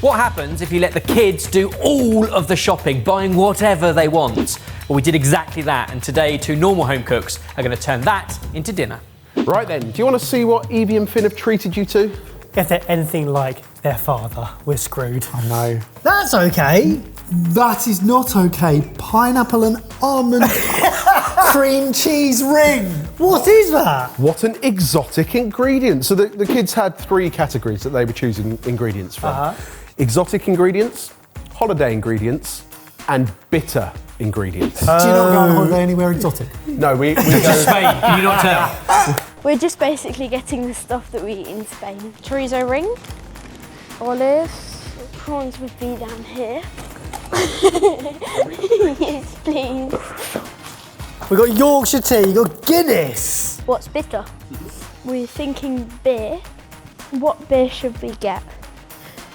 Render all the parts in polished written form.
What happens if you let the kids do all of the shopping, buying whatever they want? Well, we did exactly that, and today 2 normal home cooks are going to turn that into dinner. Right then, do you want to see what Evie and Finn have treated you to? If they're anything like their father, we're screwed. I know. That's okay. That is not okay. Pineapple and almond cream cheese ring. What is that? What an exotic ingredient. So the kids had 3 categories that they were choosing ingredients from. Exotic ingredients, holiday ingredients, and bitter ingredients. Do you not go on holiday anywhere exotic? No, we go... Spain, can you not tell? We're just basically getting the stuff that we eat in Spain. Chorizo ring, olives, prawns would be down here. Yes, please. We've got Yorkshire tea, you've got Guinness. What's bitter? We're thinking beer. What beer should we get?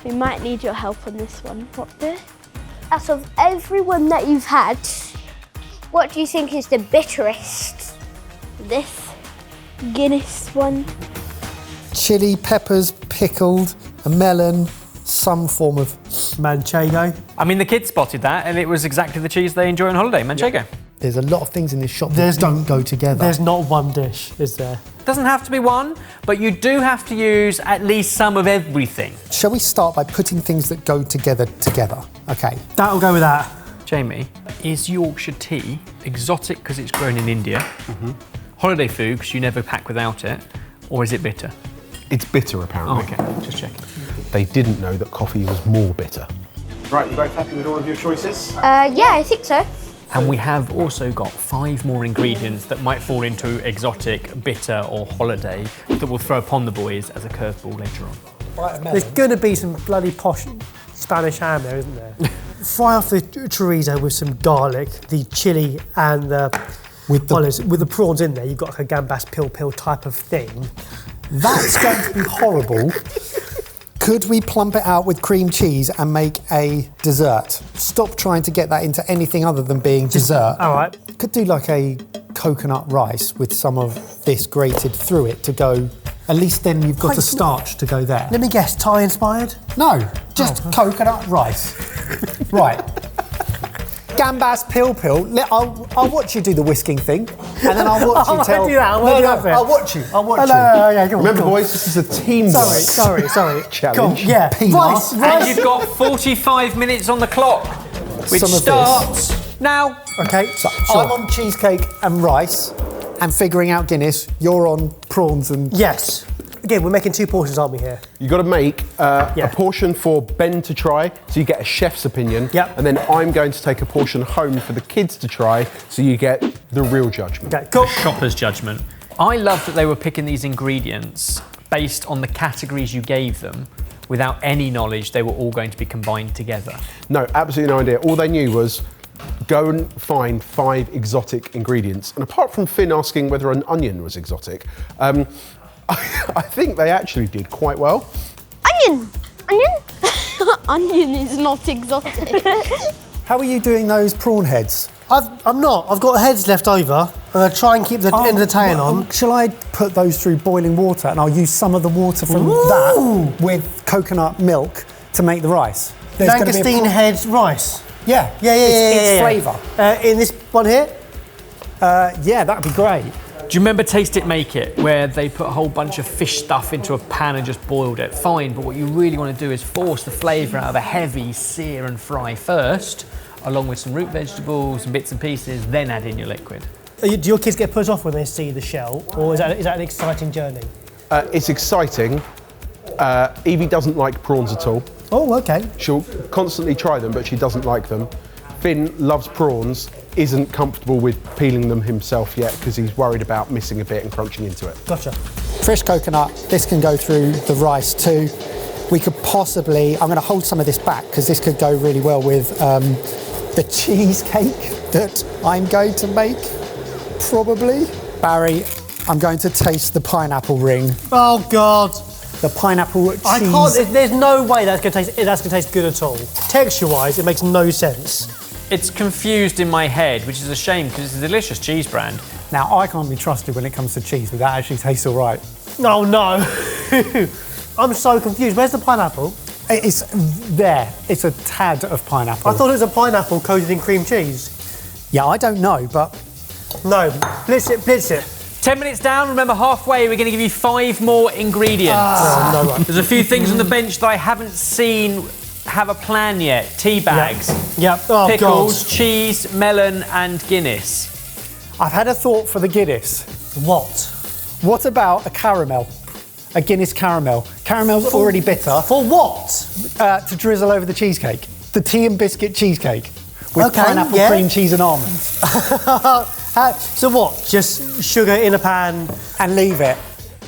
We might need your help on this one. What beer? Out of everyone that you've had, what do you think is the bitterest? This Guinness one. Chili peppers, pickled, a melon, some form of... Manchego. I mean, the kids spotted that, and it was exactly the cheese they enjoy on holiday, Manchego. Yeah. There's a lot of things in this shop that don't go together. There's not one dish, is there? Doesn't have to be one, but you do have to use at least some of everything. Shall we start by putting things that go together? Okay. That'll go with that. Jamie, is Yorkshire tea exotic because it's grown in India, holiday food because you never pack without it, or is it bitter? It's bitter, apparently. Oh, okay, just checking. They didn't know that coffee was more bitter. Right, you both happy with all of your choices? Yeah, I think so. And we have also got 5 more ingredients that might fall into exotic, bitter or holiday that we'll throw upon the boys as a curveball later on. There's going to be some bloody posh Spanish ham there, isn't there? Fry off the chorizo with some garlic, the chilli and the olives. With the prawns in there, you've got like a gambas pil type of thing. That's going to be horrible. Could we plump it out with cream cheese and make a dessert? Stop trying to get that into anything other than being dessert. All right. Could do like a coconut rice with some of this grated through it to go. At least then you've got a starch to go there. Let me guess, Thai inspired? No, just coconut rice. Right. Gambas pil. I'll watch you do the whisking thing, and then I'll watch you tell. I'll do that. I'll watch you. I'll watch you. Yeah, go on, Remember, go on. boys, this is a teamwork. Sorry. challenge. Cool. Yeah. Rice. And you've got 45 minutes on the clock, which Some of starts now. Okay, so I'm on cheesecake and rice, and figuring out Guinness. You're on prawns and... Yes. Again, we're making 2 portions, aren't we, here? You've got to make a portion for Ben to try, so you get a chef's opinion. Yep. And then I'm going to take a portion home for the kids to try, so you get the real judgment. Okay, cool. Shopper's judgment. I love that they were picking these ingredients based on the categories you gave them, without any knowledge they were all going to be combined together. No, absolutely no idea. All they knew was go and find 5 exotic ingredients. And apart from Finn asking whether an onion was exotic, I think they actually did quite well. Onion! Onion is not exotic. How are you doing those prawn heads? I'm not. I've got heads left over. I'm going to try and keep the end of the tail on. Shall I put those through boiling water and I'll use some of the water from that with coconut milk to make the rice? Langoustine head rice. Yeah. It's flavour. In this one here? Yeah, that'd be great. Do you remember Taste It, Make It, where they put a whole bunch of fish stuff into a pan and just boiled it? Fine, but what you really want to do is force the flavour out of a heavy sear and fry first, along with some root vegetables and bits and pieces, then add in your liquid. Do your kids get put off when they see the shell, or is that an exciting journey? It's exciting. Evie doesn't like prawns at all. Oh, okay. She'll constantly try them, but she doesn't like them. Finn loves prawns, isn't comfortable with peeling them himself yet because he's worried about missing a bit and crunching into it. Gotcha. Fresh coconut, this can go through the rice too. We could possibly, I'm going to hold some of this back because this could go really well with the cheesecake that I'm going to make, probably. Barry, I'm going to taste the pineapple ring. Oh, God. The pineapple cheese. I can't, there's no way that's going to taste good at all. Texture-wise, it makes no sense. It's confused in my head, which is a shame because it's a delicious cheese brand. Now, I can't be trusted when it comes to cheese, but that actually tastes all right. Oh, no. I'm so confused. Where's the pineapple? It's there. It's a tad of pineapple. I thought it was a pineapple coated in cream cheese. Yeah, I don't know, but... No, blitz it. 10 minutes down, remember halfway, we're going to give you 5 more ingredients. Oh, no, right. There's a few things on the bench that I haven't seen have a plan yet. Tea bags, Yep. Oh, pickles, God. cheese, melon and Guinness. I've had a thought for the Guinness. What? What about a caramel? A Guinness caramel. Caramel's already bitter. For what? To drizzle over the cheesecake. The tea and biscuit cheesecake. With Okay, pineapple, yeah. cream cheese and almonds. So what? Just sugar in a pan? And leave it.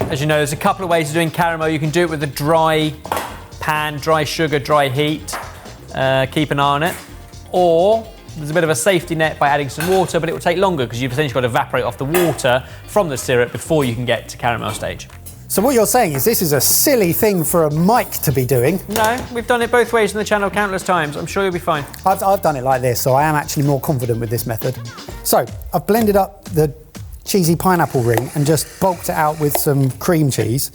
As you know, there's a couple of ways of doing caramel. You can do it with a dry pan, dry sugar, dry heat. Keep an eye on it. Or there's a bit of a safety net by adding some water, but it will take longer because you've essentially got to evaporate off the water from the syrup before you can get to caramel stage. So what you're saying is this is a silly thing for a mic to be doing. No, we've done it both ways on the channel countless times. I'm sure you'll be fine. I've done it like this, so I am actually more confident with this method. So I've blended up the cheesy pineapple ring and just bulked it out with some cream cheese.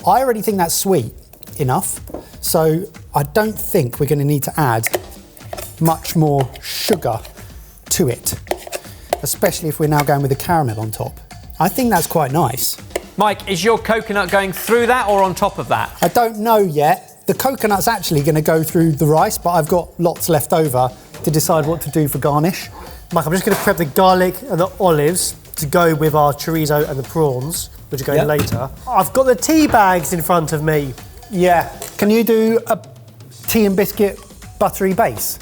I already think that's sweet enough, so I don't think we're going to need to add much more sugar to it, especially if we're now going with the caramel on top. I think that's quite nice. Mike, is your coconut going through that or on top of that? I don't know yet. The coconut's actually going to go through the rice, but I've got lots left over to decide what to do for garnish. Mike, I'm just going to prep the garlic and the olives to go with our chorizo and the prawns, which are going later. I've got the tea bags in front of me. Yeah. Can you do a tea and biscuit buttery base?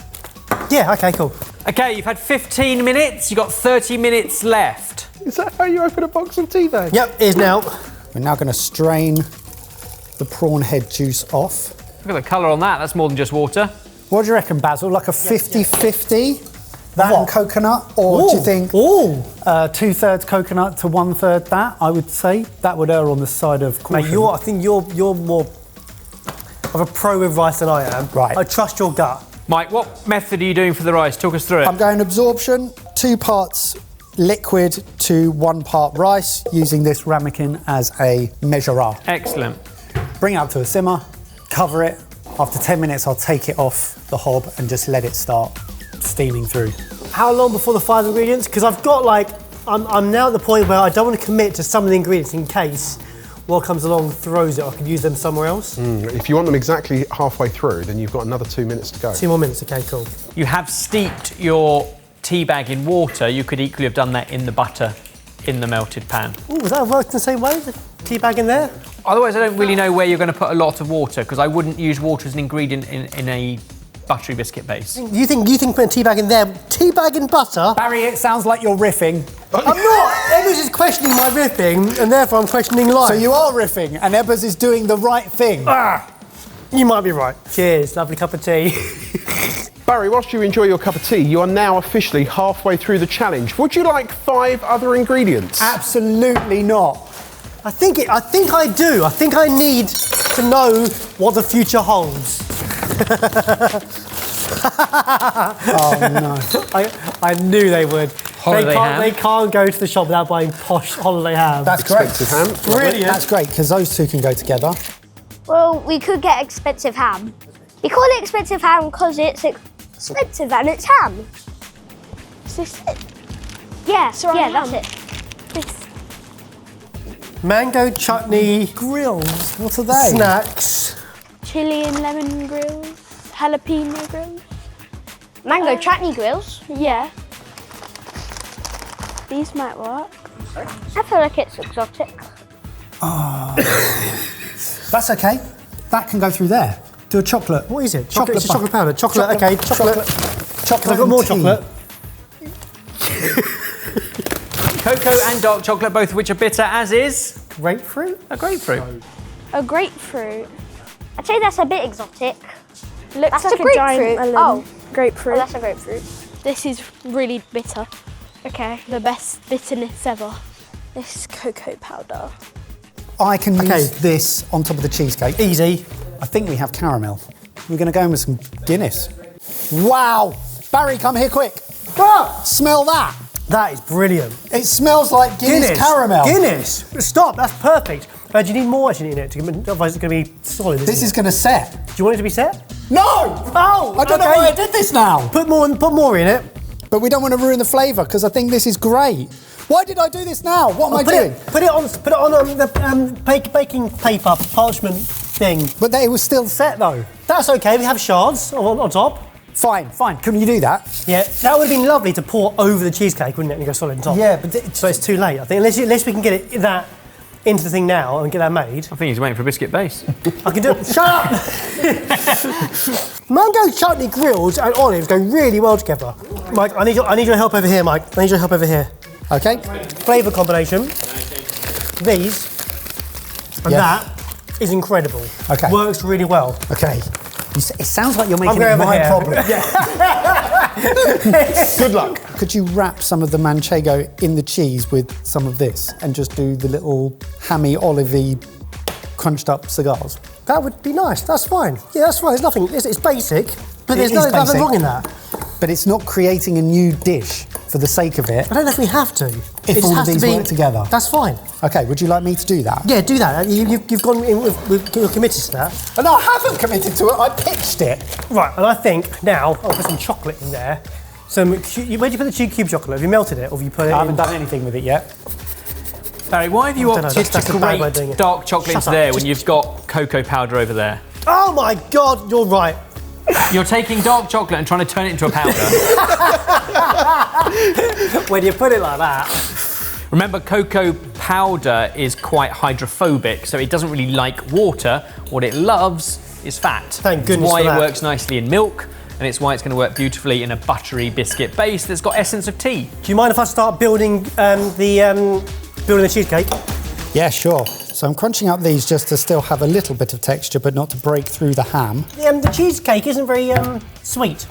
Yeah, okay, cool. Okay, you've had 15 minutes. You've got 30 minutes left. Is that how you open a box of tea bags? Yep, is now. We're now going to strain the prawn head juice off. Look at the colour on that. That's more than just water. What do you reckon, Basil? Like a 50-50? That and coconut? Or do you think 2/3 coconut to 1/3 that? I would say that would err on the side of caution. Mate, I think you're more of a pro with rice than I am. Right. I trust your gut. Mike, what method are you doing for the rice? Talk us through it. I'm going absorption, 2 parts liquid to 1 part rice, using this ramekin as a measurer. Excellent. Bring it up to a simmer, cover it. After 10 minutes, I'll take it off the hob and just let it start steaming through. How long before the 5 ingredients? Because I've got I'm now at the point where I don't want to commit to some of the ingredients in case what comes along throws it. I could use them somewhere else. If you want them exactly halfway through, then you've got another 2 minutes to go. 2 more minutes, okay, cool. You have steeped your tea bag in water. You could equally have done that in the butter in the melted pan. Ooh, was that worked in the same way? The tea bag in there? Otherwise, I don't really know where you're going to put a lot of water because I wouldn't use water as an ingredient in a buttery biscuit base. You think putting a tea bag in there, tea bag in butter? Barry, it sounds like you're riffing. I'm not! Emma's is questioning my riffing, and therefore I'm questioning life. So you are riffing, and Ebbers is doing the right thing. You might be right. Cheers, lovely cup of tea. Barry, whilst you enjoy your cup of tea, you are now officially halfway through the challenge. Would you like 5 other ingredients? Absolutely not. I think I do. I think I need to know what the future holds. Oh no. I knew they would. Holiday ham. They can't go to the shop without buying posh holiday ham. That's great. Expensive ham. brilliant. That's great, because those two can go together. Well, we could get expensive ham. We call it expensive ham because it's expensive and it's ham. Is this it? Yeah, Sorry, yeah, ham. that's it. Mango chutney, Grills, what are they? snacks. Chili and lemon grills, jalapeno grills. Mango chutney grills. Yeah. These might work. I feel like it's exotic. That's okay. That can go through there. Do a chocolate. What is it? Chocolate It's chocolate powder. Chocolate, Chocolate, okay, chocolate. Chocolate. I've got more and tea. chocolate. Cocoa and dark chocolate, both of which are bitter, as is Grapefruit? a grapefruit. A grapefruit. I'd say that's a bit exotic. Looks That's like a a giant grapefruit. melon. Oh. Grapefruit. Oh, that's a grapefruit. This is really bitter. Okay. The best bitterness ever. This is cocoa powder. I can Okay. use this on top of the cheesecake. Easy. I think we have caramel. We're going to go in with some Guinness. Wow! Barry, come here quick. Ah, Smell that. that is brilliant. It smells like Guinness caramel. Guinness. Stop, that's perfect. Do you need more actually in it? Otherwise it's going to be solid, This is going to set. Do you want it to be set? No! Oh! I don't know why I did this now. Put more in it. But we don't want to ruin the flavour because I think this is great. Why did I do this now? What am I doing? Put it on the baking paper parchment thing. But it was still set though. That's okay. We have shards on top. Fine. Can you do that? Yeah, that would have been lovely to pour over the cheesecake, wouldn't it? And go solid on top. Yeah, but so it's too late. I think unless we can get it that into the thing now and get that made. I think he's waiting for a biscuit base. I can do it. Shut up! Mango chutney grilled and olives go really well together. Mike, I need your help over here, Mike. I need your help over here. Okay. Flavour combination. These and that is incredible. Okay. Works really well. Okay. It sounds like you're making I'm it my here. problem. Good luck. Could you wrap some of the manchego in the cheese with some of this and just do the little hammy, olivey, crunched up cigars? That would be nice. That's fine. Yeah, that's fine. There's nothing. It's basic, but there's nothing basic. wrong in that. But it's not creating a new dish for the sake of it. I don't know if we have to. If all of these work together. That's fine. Okay, would you like me to do that? Yeah, do that. You've gone in you're committed to that. No, I haven't committed to it. I pitched it. Right, and I think now I'll put some chocolate in there. So where do you put the cube chocolate? Have you melted it or have you put it I haven't done anything with it yet. Barry, why have you I don't know, opted that's to a bad way of doing grate it. dark chocolate Shut into up. there when you've got cocoa powder over there? Oh my God, you're right. You're taking dark chocolate and trying to turn it into a powder. When you put it like that. Remember, cocoa powder is quite hydrophobic, so it doesn't really like water. What it loves is fat. Thank goodness It's why for it that. works nicely in milk, and it's why it's going to work beautifully in a buttery biscuit base that's got essence of tea. Do you mind if I start building the cheesecake? Yeah, sure. So I'm crunching up these just to still have a little bit of texture, but not to break through the ham. The cheesecake isn't very sweet.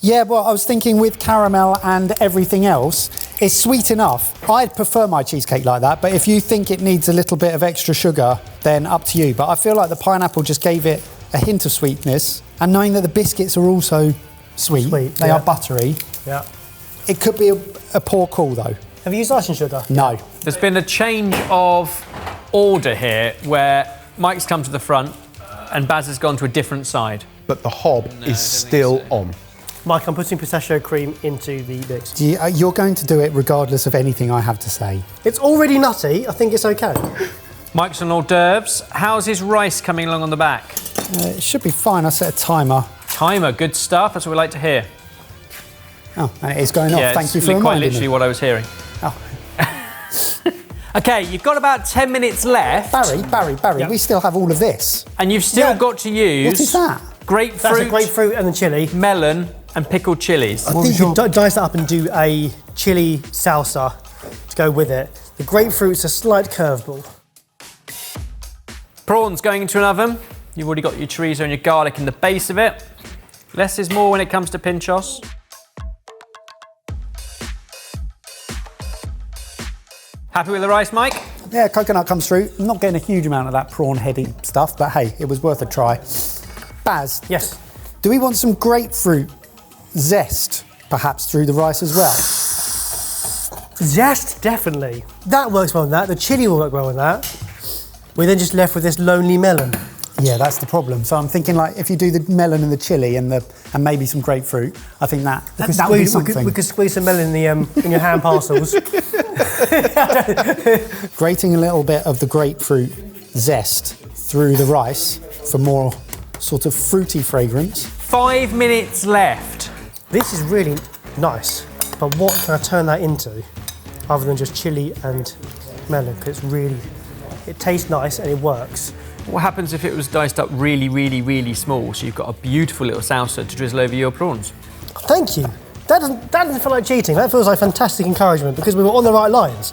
Yeah, well, I was thinking with caramel and everything else, it's sweet enough. I'd prefer my cheesecake like that, but if you think it needs a little bit of extra sugar, then up to you. But I feel like the pineapple just gave it a hint of sweetness, and knowing that the biscuits are also sweet, they are buttery. Yeah. It could be a poor call, though. Have you used icing sugar? No. There's been a change of order here where Mike's come to the front and Baz has gone to a different side. But the hob is still on. Mike, I'm putting pistachio cream into the mix. You're going to do it regardless of anything I have to say. It's already nutty. I think it's okay. Mike's on hors d'oeuvres. How's his rice coming along on the back? It should be fine. I set a timer. Timer, good stuff. That's what we like to hear. Oh, and it is going off. Yeah, Thank you it's for quite reminding literally me. what I was hearing. Oh. Okay, you've got about 10 minutes left. Barry, Yep. we still have all of this. And you've still got to use... What is that? Grapefruit, That's a grapefruit and the chili. melon and pickled chilies. I think you dice that up and do a chili salsa to go with it. The grapefruit's a slight curveball. Prawns going into an oven. You've already got your chorizo and your garlic in the base of it. Less is more when it comes to pinchos. Happy with the rice, Mike? Yeah, coconut comes through. I'm not getting a huge amount of that prawn heady stuff, but hey, it was worth a try. Baz, Yes. do we want some grapefruit zest, perhaps, through the rice as well? Zest, definitely. That works well with that. The chili will work well with that. We're then just left with this lonely melon. Yeah, that's the problem. So I'm thinking, like, if you do the melon and the chili and maybe some grapefruit, I think that would be something. We could squeeze some melon in your hand parcels. Grating a little bit of the grapefruit zest through the rice for more sort of fruity fragrance. 5 minutes left. This is really nice, but what can I turn that into other than just chili and melon? Because it tastes nice and it works. What happens if it was diced up really, really, really small, so you've got a beautiful little salsa to drizzle over your prawns? Thank you. That doesn't feel like cheating. That feels like fantastic encouragement because we were on the right lines.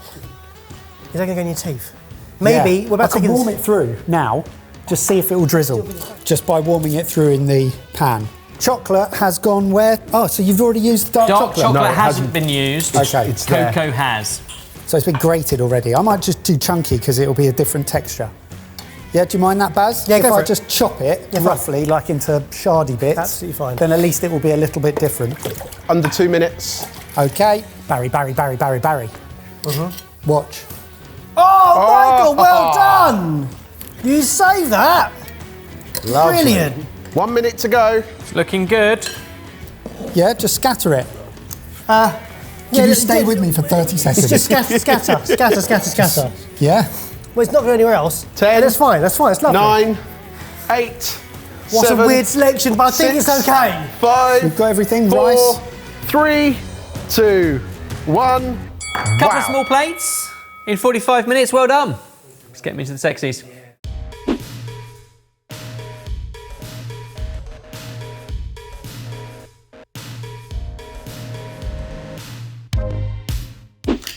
Is that going to go in your teeth? Maybe Yeah. we're about I to can warm it through now, just see if it will drizzle, just by warming it through in the pan. Chocolate has gone where? Oh, so you've already used dark chocolate? No, No, it hasn't been used. Okay. It's there. Cocoa has. So it's been grated already. I might just do chunky because it'll be a different texture. Yeah, do you mind that, Baz? Yeah, if go for I it. just chop it Yeah, fine. roughly, like into shardy bits, Absolutely fine. then at least it will be a little bit different. Under 2 minutes. Okay. Barry. Watch. Oh, Oh, Michael, well done. You saved that. Lovely. Brilliant. 1 minute to go. It's looking good. Yeah, just scatter it. Yeah, Can you stay with me for 30 seconds? It's just scatter. Yeah. Well, it's not going anywhere else. 10. Yeah, that's fine, it's lovely. 9, 8, What 7, a weird selection, but I think it's 6, okay. 5, We've got everything, 4, rice. 3, 2, 1. Couple of small plates in 45 minutes. Well done. Let's get me into the sexies.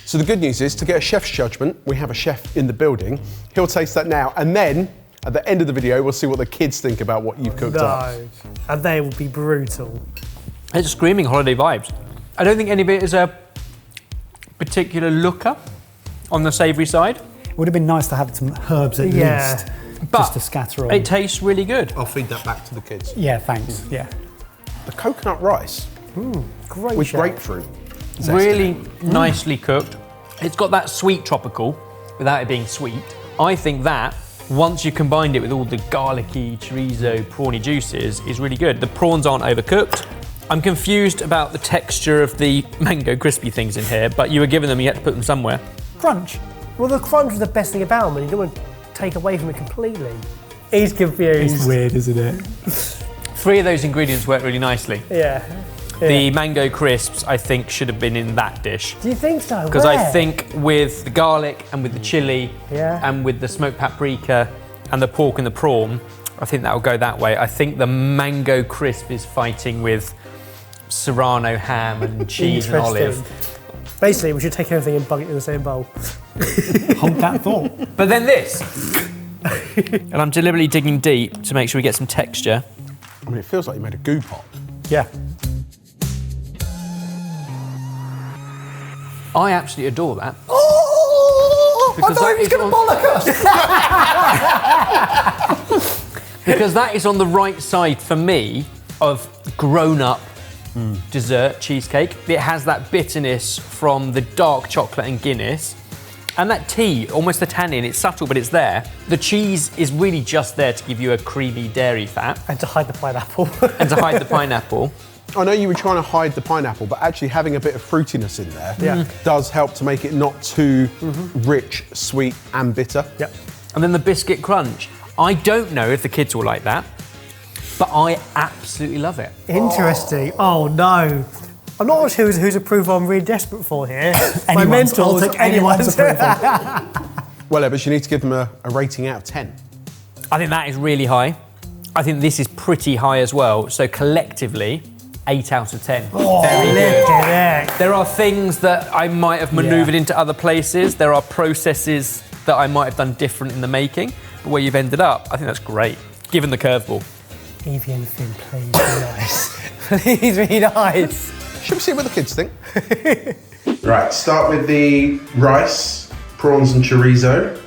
So the good news is, to get a chef's judgment, we have a chef in the building. He'll taste that now, and then at the end of the video, we'll see what the kids think about what you've cooked up. No, and they will be brutal. It's screaming holiday vibes. I don't think any of it is a particular looker on the savoury side. Would have been nice to have some herbs at Yeah. least. But just to scatter on. it tastes really good. I'll feed that back to the kids. Yeah, thanks. Yeah. The coconut rice Great with chef. grapefruit. Really nicely cooked. It's got that sweet tropical without it being sweet. I think that, once you combined it with all the garlicky, chorizo, prawny juices, is really good. The prawns aren't overcooked. I'm confused about the texture of the mango crispy things in here, but you were given them, you had to put them somewhere. Crunch. Well, the crunch is the best thing about them, and you don't want to take away from it completely. He's confused. It's weird, isn't it? 3 of those ingredients work really nicely. Yeah. The mango crisps, I think, should have been in that dish. Do you think so? Because I Where? think with the garlic and with the chilli and with the smoked paprika and the pork and the prawn, I think that will go that way. I think the mango crisp is fighting with serrano ham and cheese and olive. Basically, we should take everything and bung it in the same bowl. Hold that thought. But then this. And I'm deliberately digging deep to make sure we get some texture. I mean, it feels like you made a goo pot. Yeah. I absolutely adore that. Oh! Because I thought that he was is going to bollock us. Because that is on the right side for me of grown-up dessert cheesecake. It has that bitterness from the dark chocolate and Guinness. And that tea, almost the tannin, it's subtle, but it's there. The cheese is really just there to give you a creamy dairy fat. And to hide the pineapple. And to hide the pineapple. I know you were trying to hide the pineapple, but actually having a bit of fruitiness in there does help to make it not too rich, sweet and bitter. Yep. And then the biscuit crunch. I don't know if the kids will like that, but I absolutely love it. Interesting. Oh no. I'm not sure whose approval I'm really desperate for here. My Anyone's. mentors, I'll take anyone's approval. Well, Ebbers, you need to give them a rating out of 10. I think that is really high. I think this is pretty high as well. So collectively, 8 out of 10. Oh, Very look good. at that. There are things that I might have manoeuvred into other places. There are processes that I might have done different in the making. But where you've ended up, I think that's great, given the curveball. Evie and Finn, please be nice. Please be nice. Should we see what the kids think? Right, start with the rice, prawns and chorizo.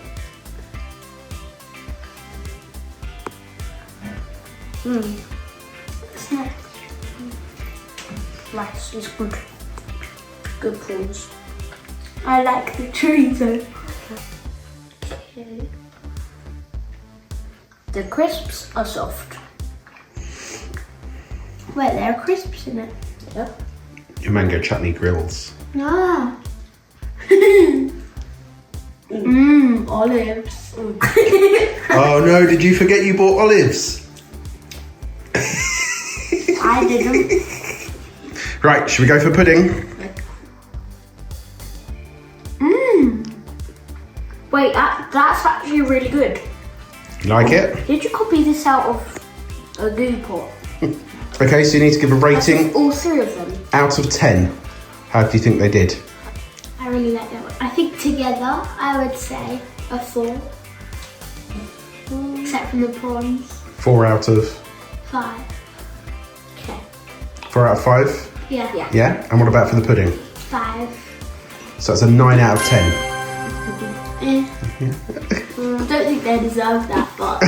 Rice is good. Good prawns. I like the chorizo. Okay. The crisps are soft. Wait, there are crisps in it. Yep. Your mango chutney grills. Ah. Olives. Oh no, did you forget you bought olives? I didn't. Right, should we go for pudding? Wait, that's actually really good. You like it? Did you copy this out of a goo pot? Okay, so you need to give a rating All 3 of them. out of 10. How do you think they did? I really like that one. I think together, I would say a 4. Except from the prawns. 4 out of 5. Okay. 4 out of 5? Yeah. Yeah? And what about for the pudding? 5. So that's a 9 out of 10. I don't think they deserve that, but.